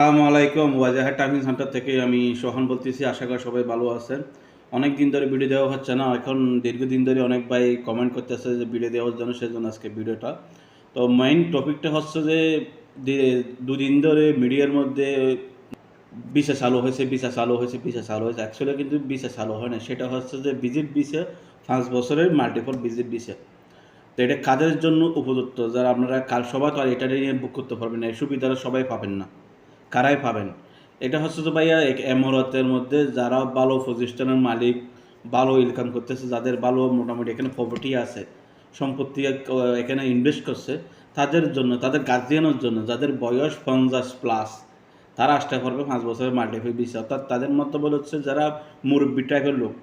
আসসালামু আলাইকুম। ওয়াজাহার timing centre থেকে আমি সোহান বলতেছি। আশা করি সবাই ভালো আছেন। অনেক দিন ধরে ভিডিও দেওয়া হচ্ছে না। এখন দীর্ঘদিন ধরে অনেক ভাই কমেন্ট করতেছে যে ভিডিও দেওয়ার জন্য, সেজন্য আজকে ভিডিওটা। তো মেইন টপিকটা হচ্ছে যে ২ দিন ধরে মিডিয়ার মধ্যে ভিসা চালু হয়েছে, ভিসা চালু হয়েছে, ভিসা চালু হয়েছে। অ্যাকচুয়ালি কিন্তু ভিসা চালু হয় না। সেটা হচ্ছে যে ভিজিট ভিসা, ৫ বছরের মাল্টিপল ভিজিট ভিসা। তো এটা কাদের জন্য উপযুক্ত? যারা আপনারা সবাই তো আর এটা নিয়ে বুক করতে পারবেন না। এই সুবিধাটা সবাই পাবেন না। কারাই পাবেন? এটা হচ্ছে যে ভাইয়া এমারতের মধ্যে যারা ভালো প্রতিষ্ঠানের মালিক, ভালো ইনকাম করতেছে, যাদের ভালো মোটামুটি এখানে প্রপার্টি আছে, সম্পত্তি এখানে ইনভেস্ট করছে, তাদের জন্য, তাদের গার্জিয়ানের জন্য, যাদের বয়স ৫০+, তারা আসতে পারবে ৫ বছরের মাল্টিপল ভিসা। অর্থাৎ তাদের মন্তব্য হচ্ছে যারা মুরব্বি টাইপের লোক,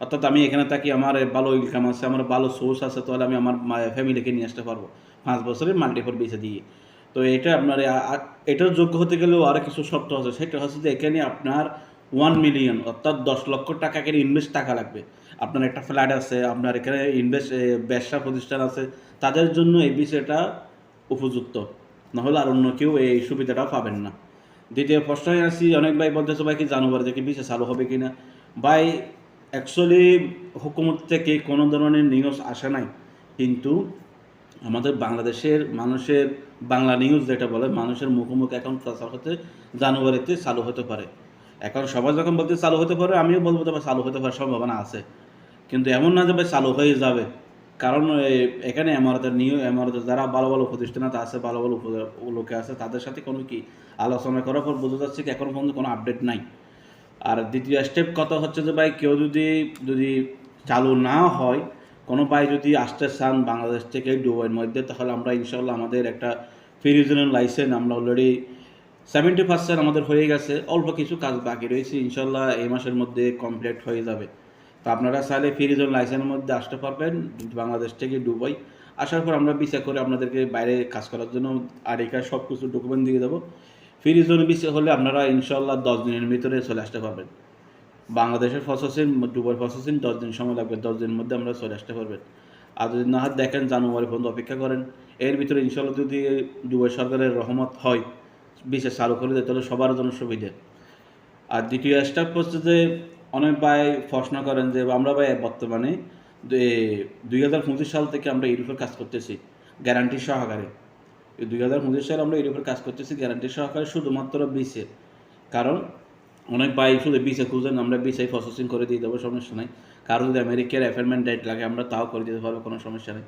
অর্থাৎ আমি এখানে থাকি, আমার ভালো ইনকাম আছে, আমার ভালো সোর্স আছে, তাহলে আমি আমার ফ্যামিলিকে নিয়ে আসতে পারবো ৫ বছরের মাল্টিপল ভিসা দিয়ে। তো এটা আপনার এটার যোগ্য হতে গেলেও আরও কিছু শর্ত আছে। সেটা হচ্ছে যে এখানে আপনার 1 মিলিয়ন অর্থাৎ ১০ লক্ষ টাকা এখানে ইনভেস্ট টাকা লাগবে। আপনার একটা ফ্ল্যাট আছে, আপনার এখানে ব্যবসা প্রতিষ্ঠান আছে, তাদের জন্য এই বিষয়টা উপযুক্ত। নাহলে আর অন্য কেউ এই সুবিধাটাও পাবেন না। দ্বিতীয় প্রশ্নে আসি, অনেক ভাই বলতেছে ভাই কি জানুয়ারি থেকে ভিসা চালু হবে কিনা? ভাই অ্যাকচুয়ালি হুকুমত থেকে কোনো ধরনের নিউজ আসে নাই, কিন্তু আমাদের বাংলাদেশের মানুষের বাংলা নিউজ যেটা বলে, মানুষের মুখোমুখি এখন প্রচার হতে জানুয়ারিতে চালু হতে পারে। এখন সবাই যখন বলতে চালু হতে পারে, আমিও বলবো তবে চালু হতে পারার সম্ভাবনা আছে। কিন্তু এমন না যে ভাই চালু হয়ে যাবে। কারণ এখানে এমারতের যারা ভালো ভালো প্রতিষ্ঠানাতে আছে, ভালো ভালো লোকে আছে, তাদের সাথে কোনো কি আলোচনা করার পর বোঝা যাচ্ছে কি এখন পর্যন্ত কোনো আপডেট নাই। আর দ্বিতীয় স্টেপ কথা হচ্ছে যে ভাই কেউ যদি যদি চালু না হয়, কোনো ভাই যদি আসতে চান বাংলাদেশ থেকে দুবাইয়ের মধ্যে, তাহলে আমরা ইনশাল্লাহ আমাদের একটা ফ্রি রিজনাল লাইসেন্স আমরা অলরেডি 70% আমাদের হয়ে গেছে। অল্প কিছু কাজ বাকি রয়েছে, ইনশাল্লাহ এই মাসের মধ্যে কমপ্লিট হয়ে যাবে। তো আপনারা চাইলে ফ্রি রিজনাল লাইসেন্সের মধ্যে আসতে পারবেন বাংলাদেশ থেকে দুবাই। আসার পর আমরা ভিসা করে আপনাদেরকে বাইরে কাজ করার জন্য আইডি কার্ড সব কিছু ডকুমেন্ট দিয়ে দেবো। ফ্রি রিজনাল ভিসা হলে আপনারা ইনশাল্লাহ 10 দিনের ভিতরে চলে আসতে পারবেন। বাংলাদেশের প্রসেসিং, দুবাই প্রসেসিং 10 দিন সময় লাগবে। 10 দিনের মধ্যে আমরা চলে আসতে পারবেন। আর যদি না দেখেন, জানুয়ারি পর্যন্ত অপেক্ষা করেন। এর ভিতরে ইনশাল্লাহ যদি দুবাই সরকারের রহমত হয়, ভিসা চালু করে দেয়, তাহলে সবার জন্য সুবিধা। আর দ্বিতীয় স্টেপ হচ্ছে যে অনেক ভাই প্রশ্ন করেন যে আমরা ভাই বর্তমানে 2025 সাল থেকে আমরা ইউরোপের কাজ করতেছি গ্যারান্টি সহকারে। 2025 সালে আমরা ইউরোপের কাজ করতেছি গ্যারান্টি সহকারে, শুধুমাত্র বিসে। কারণ অনেক ভাই শুধু বিসে খুঁজেন, আমরা বিসে প্রসেসিং করে দিয়ে দেবো, সমস্যা নেই। কারো যদি আমেরিকার অ্যাপয়েন্টমেন্ট ডেট লাগে, আমরা তাও করে দিতে পারবো, কোনো সমস্যা নেই।